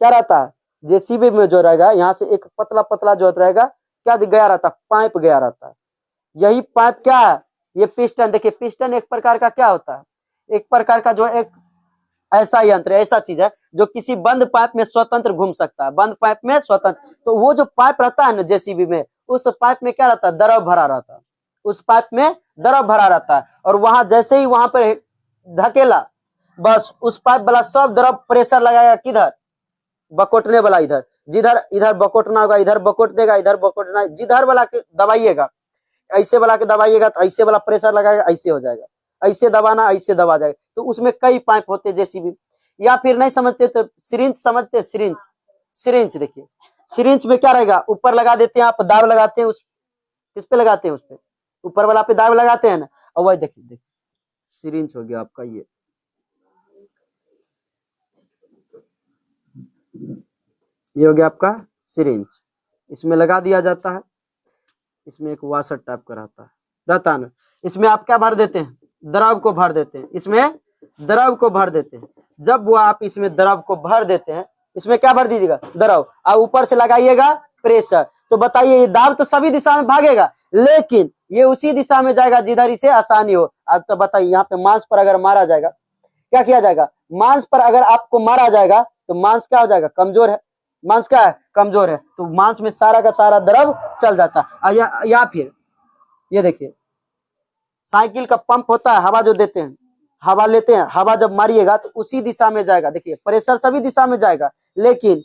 क्या रहता है, जेसीबी में जो रहेगा यहाँ से एक पतला पतला जो रहेगा क्या गया रहता है, पाइप गया रहता है। यही पाइप क्या है, ये पिस्टन, देखिए पिस्टन एक प्रकार का क्या होता है, एक प्रकार का जो एक ऐसा यंत्र, ऐसा चीज है जो किसी बंद पाइप में स्वतंत्र घूम सकता है, बंद पाइप में स्वतंत्र। तो वो जो पाइप रहता है ना जेसीबी में, उस पाइप में क्या रहता है, द्रव भरा रहता है, उस पाइप में द्रव भरा रहता है। और वहां जैसे ही वहां पर धकेला, बस उस पाइप वाला सब द्रव प्रेशर लगाएगा किधर, बकोटने वाला इधर, जिधर इधर बकोटना होगा इधर बकोट देगा, इधर बकोटना, जिधर वाला के दबाइएगा, ऐसे वाला के दबाइएगा तो ऐसे वाला प्रेशर लगाएगा, ऐसे हो जाएगा, ऐसे दबाना ऐसे दबा जाएगा। तो उसमें कई पाइप होते जेसीबी। या फिर नहीं समझते तो सिरिंज समझते, सिरिंज, सिरिंज देखिए, सिरिंज में क्या रहेगा, ऊपर लगा देते हैं आप, दाब लगाते हैं, उस किस पे लगाते हैं, उस पे ऊपर वाला पे दाब लगाते हैं ना, और वही देखिए देखिए सिरिंज हो गया आपका, ये हो गया आपका सिरिंज, इसमें लगा दिया जाता है, इसमें एक वाशर टाइप का रहता है ना, इसमें आप क्या भर देते हैं, द्रव को भर देते हैं, इसमें द्रव को भर देते हैं। जब वो आप इसमें द्रव को भर देते हैं, इसमें क्या भर दीजिएगा, द्रव, और ऊपर से लगाइएगा प्रेशर। तो बताइए ये दाब तो सभी दिशा में भागेगा, लेकिन ये उसी दिशा में जाएगा जिधर इसे आसानी हो। अब तो बताइए यहाँ पे मांस पर अगर मारा जाएगा, क्या किया जाएगा, मांस पर अगर आपको मारा जाएगा तो मांस क्या हो जाएगा, कमजोर है, मांस क्या है, कमजोर है, तो मांस में सारा का सारा द्रव चल जाता है। या फिर ये देखिए साइकिल का पंप होता है, हवा जो देते हैं, हवा लेते हैं, हवा जब मारिएगा तो उसी दिशा में जाएगा, देखिए प्रेशर सभी दिशा में जाएगा, लेकिन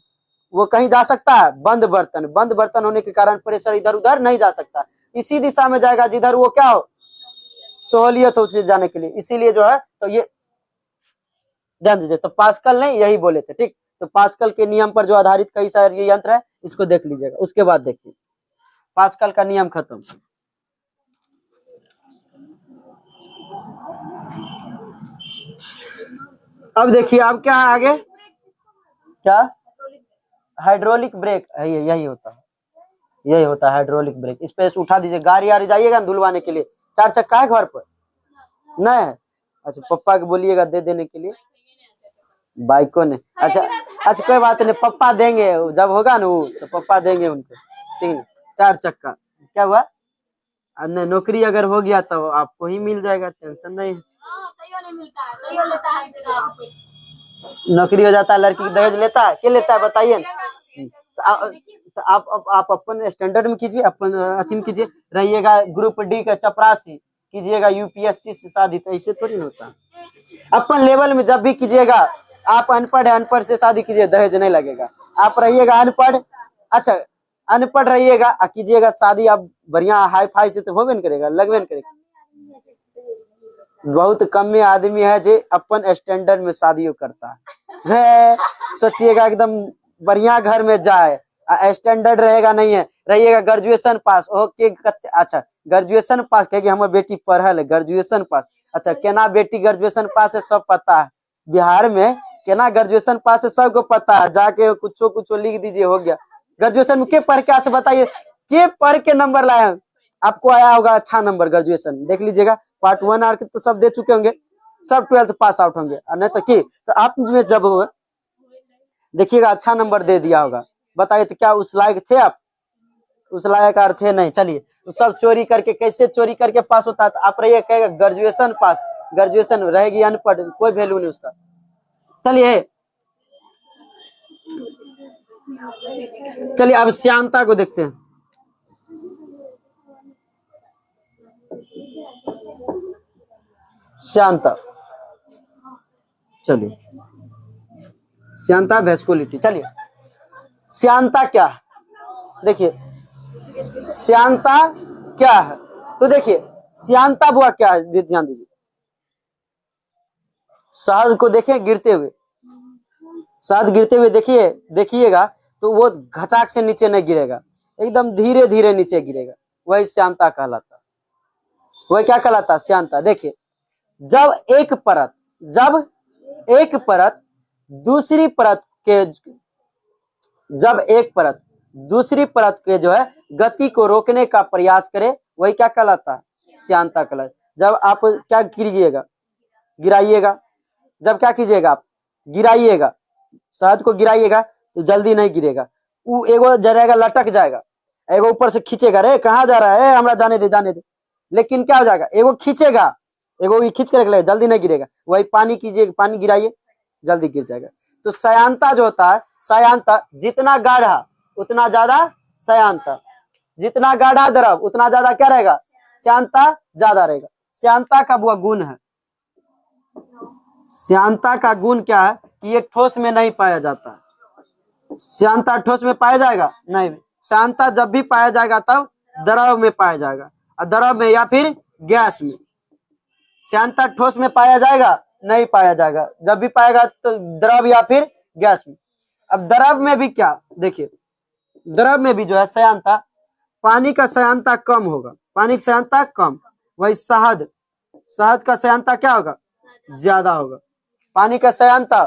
वो कहीं जा सकता है, बंद बर्तन, बंद बर्तन होने के कारण प्रेशर इधर उधर नहीं जा सकता, इसी दिशा में जाएगा जिधर वो क्या हो, सहूलियत हो जाने के लिए। इसीलिए जो है तो ये ध्यान दीजिए, तो पास्कल ने यही बोले थे, ठीक। तो पास्कल के नियम पर जो आधारित कई सारे ये यंत्र है, इसको देख लीजिएगा, उसके बाद देखिए पास्कल का नियम खत्म। अब देखिए अब क्या है आगे, क्या हाइड्रोलिक ब्रेक है, यही होता है, यही होता है हाइड्रोलिक ब्रेक। इस पे उठा दीजिए, गाड़ी आ जाइएगा धुलवाने के लिए, 4 चक्का है घर पर नहीं, अच्छा पप्पा को बोलिएगा दे देने के लिए, बाइकों ने, अच्छा अच्छा कोई बात नहीं, पप्पा देंगे जब होगा ना वो, तो पप्पा देंगे उनको, ठीक है। 4 चक्का क्या हुआ, नहीं नौकरी अगर हो गया तो आपको ही मिल जाएगा, टेंशन नहीं, नौकरी हो जाता है, लड़की दहेज लेता है, क्या लेता है बताइए। तो आप अपन स्टैंडर्ड में कीजिए, अपन अथी में कीजिए, रहिएगा ग्रुप डी का चपरासी, कीजिएगा यूपीएससी से शादी, तो ऐसे थोड़ी ना होता। अपन लेवल में जब भी कीजिएगा, आप अनपढ़ है, अनपढ़ से शादी कीजिए, दहेज नहीं लगेगा। आप रहिएगा अनपढ़, अच्छा अनपढ़ रहिएगा कीजिएगा शादी, आप बढ़िया हाई फाई से तो होबे न करेगा, लगबे न करेगा। बहुत कम में आदमी है जो अपन स्टैंडर्ड में शादी करता है, सोचिएगा एकदम बढ़िया घर में जाए, स्टैंडर्ड रहेगा नहीं है, रहिएगा ग्रेजुएशन पास, ओके अच्छा ग्रेजुएशन पास कहेगी हमारी बेटी पढ़ल है, ग्रेजुएशन पास, अच्छा केना बेटी ग्रेजुएशन पास है सब पता है, बिहार में केना ग्रेजुएशन पास है सबको पता है, जाके कुछो लिख दीजिए हो गया। ग्रेजुएशन में के पढ़ के, अच्छा बताइए के पढ़ के नंबर लाया, आपको आया होगा अच्छा नंबर ग्रेजुएशन, देख लीजिएगा पार्ट 1 आर के तो सब दे चुके होंगे, सब 12th पास आउट होंगे, नहीं तो की तो आप में जब होगा देखिएगा अच्छा नंबर दे दिया होगा, बताइए तो क्या उस लायक थे आप, उस लायक और थे नहीं। चलिए तो सब चोरी करके, कैसे चोरी करके पास होता है, तो आप रहिए कहेगा ग्रेजुएशन पास, ग्रेजुएशन रहेगी अनपढ़, कोई वैल्यू नहीं उसका। चलिए अब श्यानता को देखते हैं, श्यानता, चलिए श्यानता वेस्कुलिटी, चलिए श्यानता क्या है, देखिए श्यानता क्या है, तो देखिए श्यानता बुआ क्या है, ध्यान दीजिए, शहद को देखें गिरते हुए, शहद गिरते हुए देखिएगा तो वो घचाक से नीचे नहीं गिरेगा, एकदम धीरे धीरे नीचे गिरेगा, वही श्यानता कहलाता, वही क्या कहलाता, श्यानता। देखिए जब एक परत दूसरी परत के जब एक परत दूसरी परत के जो है गति को रोकने का प्रयास करे वही क्या कहलाता है? श्यानता कहलाता है। जब आप क्या कीजिएगा, गिराइएगा, जब क्या कीजिएगा आप गिराइएगा, शहद को गिराइएगा तो जल्दी नहीं गिरेगा, वो एगो जरेगा लटक जाएगा, एगो ऊपर से खींचेगा, रे कहाँ जा रहा है, हमरा जाने दे जाने दे, लेकिन क्या हो जाएगा, एगो खींचेगा, एगो खींच कर रख जल्दी नहीं गिरेगा। वही पानी कीजिए, पानी गिराइए जल्दी गिर जाएगा। तो श्यानता जो होता है, श्यानता जितना गाढ़ा उतना ज्यादा श्यानता, जितना गाढ़ा द्रव उतना ज्यादा क्या रहेगा, श्यानता ज्यादा रहेगा। श्यानता का वो गुण है, श्यानता का गुण क्या है कि ये ठोस में नहीं पाया जाता। श्यानता ठोस में पाया जाएगा नहीं, श्यानता जब भी पाया जाएगा तब द्रव में पाया जाएगा, और द्रव में या फिर गैस में। श्यानता ठोस में पाया जाएगा नहीं पाया जाएगा, जब भी पाएगा तो द्रव या फिर गैस में। अब द्रव में भी क्या देखिए, द्रव में भी जो है श्यानता, पानी का श्यानता कम होगा, पानी की श्यानता कम, वही शहद, शहद का श्यानता क्या होगा, ज्यादा होगा, पानी का श्यानता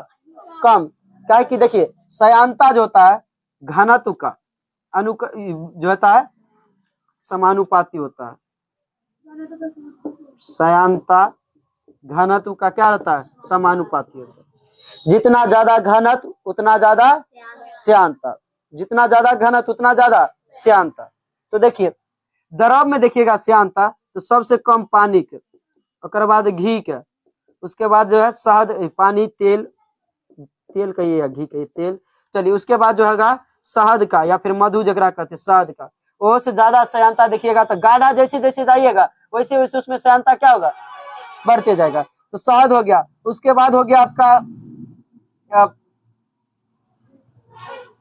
कम। क्या कि देखिए श्यानता जो होता है घनत्व का जो होता है समानुपाती होता है, श्यानता घनत्व का क्या रहता है, समानुपाती होता है। जितना ज्यादा घनत्व उतना ज्यादा श्यानता, जितना ज्यादा घनत्व उतना ज्यादा श्यानता। तो देखिए द्रव में देखिएगा श्यानता तो सबसे कम पानी के, उसके बाद घी के, उसके बाद जो है शहद, पानी, तेल, तेल कहिए या घी कहिए, तेल, चलिए उसके बाद जो है शहद का या फिर मधु जगरा कहते हैं शहद का, वो से ज्यादा श्यानता देखिएगा। तो गाढ़ा जैसे जैसे जाइएगा वैसे वैसे उसमें श्यानता क्या होगा, बढ़ते जाएगा। तो शहद हो गया, उसके बाद हो गया आपका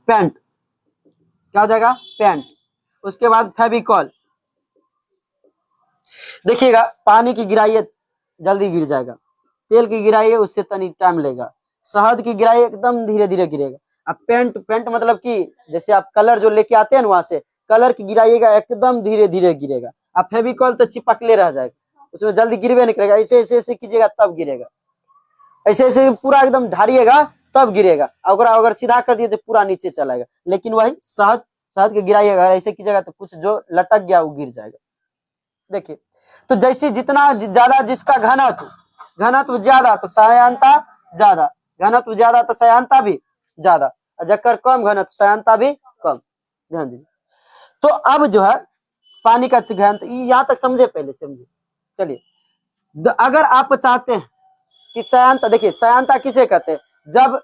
पेंट, क्या हो जाएगा, पेंट, उसके बाद फेविकॉल। देखिएगा पानी की गिराइए जल्दी गिर जाएगा, तेल की गिराइए उससे तनी टाइम लेगा, शहद की गिराइए एकदम धीरे धीरे गिरेगा। अब पेंट, पेंट मतलब कि जैसे आप कलर जो लेके आते हैं ना वहां से, कलर की गिराइएगा एकदम धीरे धीरे गिरेगा। अब फेविकॉल तो चिपकले रह जाएगा, उसमें जल्दी गिरवे नहीं करेगा, ऐसे ऐसे ऐसे कीजिएगा तब गिरेगा, ऐसे ऐसे पूरा एकदम ढारिएगा तब गिरेगा, अगर सीधा कर दिए तो पूरा नीचे चलाएगा। लेकिन वही शहद, शहद के गिराइएगा ऐसे कीजिएगा तो कुछ जो लटक गया वो गिर जाएगा। देखिए तो जैसे जितना ज्यादा जिसका घनत्व, घनत्व ज्यादा तो श्यानता ज्यादा, घनत्व ज्यादा तो श्यानता भी ज्यादा, जकर कम घनत्व श्यानता भी कम। ध्यान दीजिए। तो अब जो है पानी का घनत्व यहाँ तक समझे, पहले समझे। चलिए अगर आप चाहते हैं कि श्यानता, देखिए श्यानता किसे कहते हैं, जब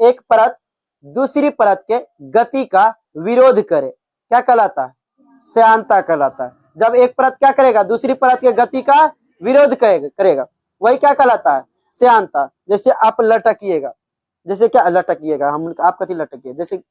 एक परत दूसरी परत के गति का विरोध करे, क्या कहलाता है, श्यानता कहलाता है। जब एक परत क्या करेगा, दूसरी परत के गति का विरोध करेगा वही क्या कहलाता है, श्यानता। जैसे आप लटकिएगा, जैसे क्या लटकिएगा, हम आप कथी लटकिए, जैसे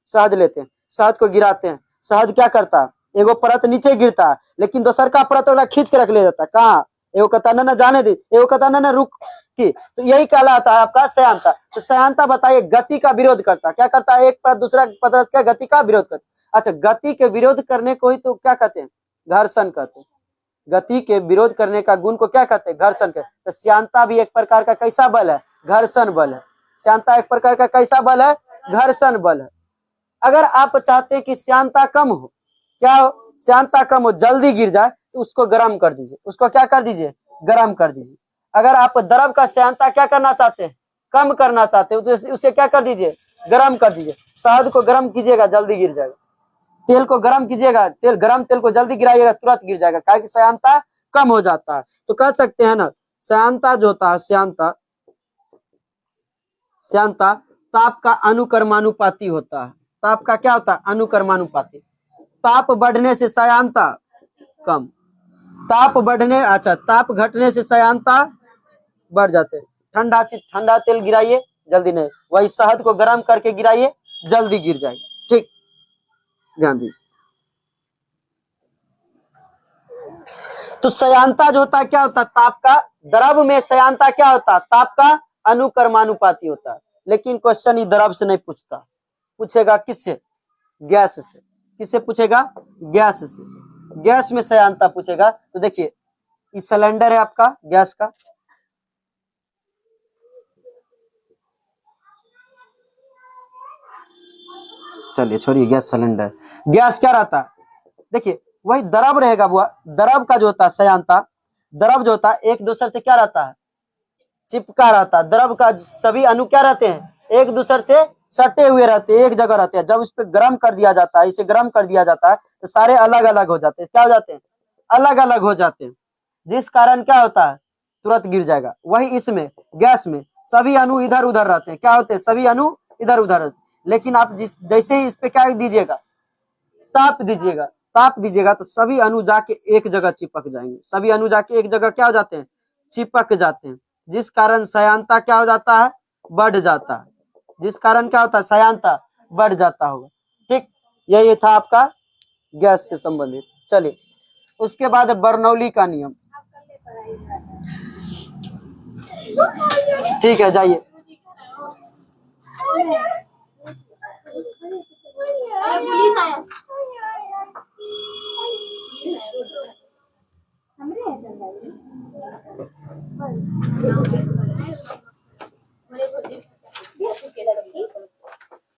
शहद लेते हैं, शहद को गिराते हैं, शहद क्या करता है, एगो परत नीचे गिरता है लेकिन दोसर का परत वाला खींच के रख ले जाता है, कहाँ, एगो कहता ना जाने दे, एगो कहता ना रुक की, तो यही कहलाता है आपका श्यानता। तो श्यानता बताइए गति का विरोध करता, क्या करता है, एक परत दूसरा परत का गति का विरोध करता। अच्छा, गति के विरोध करने को ही तो क्या कहते हैं, घर्षण कहते हैं। गति के विरोध करने का गुण को क्या कहते हैं, घर्षण कहते हैं। तो श्यानता भी एक प्रकार का कैसा बल है, घर्षण बल है। श्यानता एक प्रकार का कैसा बल है, घर्षण बल है। अगर आप चाहते हैं कि श्यानता कम हो, क्या हो, श्यानता कम हो, जल्दी गिर जाए, तो उसको गर्म कर दीजिए, उसको क्या कर दीजिए, गर्म कर दीजिए। अगर आप द्रव का श्यानता क्या करना चाहते हैं, कम करना चाहते हो, तो उसे क्या कर दीजिए, गर्म कर दीजिए। शहद को गर्म कीजिएगा जल्दी गिर जाएगा, तेल को गर्म कीजिएगा, तेल गरम तेल को जल्दी गिराइएगा तुरंत गिर जाएगा, क्या कि श्यानता कम हो जाता है। तो कह सकते हैं ना, श्यानता जो होता है, श्यानता, श्यानता ताप का अनुकर्मानुपाती होता है। ताप का क्या होता है, अनुकर्मानुपाती। ताप बढ़ने से श्यानता कम, ताप बढ़ने, अच्छा ताप घटने से श्यानता बढ़ जाते। ठंडा चीज, ठंडा तेल गिराइए जल्दी नहीं, वही शहद को गर्म करके गिराइए जल्दी गिर जाएगा। ठीक, ध्यान दीजिए। तो श्यानता जो होता है क्या होता है, ताप का, द्रव में श्यानता क्या होता है, ताप का अनुकर्मानुपाती होता है। लेकिन क्वेश्चन ही द्रव से नहीं पूछता, पूछेगा किससे, गैस से। किससे पूछेगा, गैस से, गैस में श्यानता पूछेगा। तो देखिए ये सिलेंडर है आपका गैस का, चलिए छोड़िए गैस सिलेंडर। गैस क्या रहता है, देखिए वही द्रव रहेगा, वो द्रव का जो होता है सयांता, द्रव जो होता है एक दूसरे से क्या रहता है, चिपका रहता है। द्रव का सभी अणु क्या रहते हैं, एक दूसरे से सटे हुए रहते हैं, एक जगह रहते हैं। जब इस पे गर्म कर दिया जाता है, इसे गर्म कर दिया जाता है तो सारे अलग अलग हो जाते हैं। क्या हो जाते हैं, अलग अलग हो जाते हैं, जिस कारण क्या होता है, तुरंत गिर जाएगा। वही इसमें गैस में सभी अणु इधर उधर रहते हैं, क्या होते हैं, सभी अणु इधर उधर रहते हैं। लेकिन आप जिस जैसे ही इस पे क्या दीजिएगा, ताप दीजिएगा, ताप दीजिएगा तो सभी अणु जाके एक जगह चिपक जाएंगे, सभी अणु जाके एक जगह क्या हो जाते हैं, चिपक जाते हैं, जिस कारण सयांता क्या हो जाता है, बढ़ जाता है, जिस कारण क्या होता है, सयांता बढ़ जाता होगा। ठीक, यही था आपका गैस से संबंधित। चलिए उसके बाद बर्नौली का नियम। ठीक है जाइए। पुलिस आया। हमरे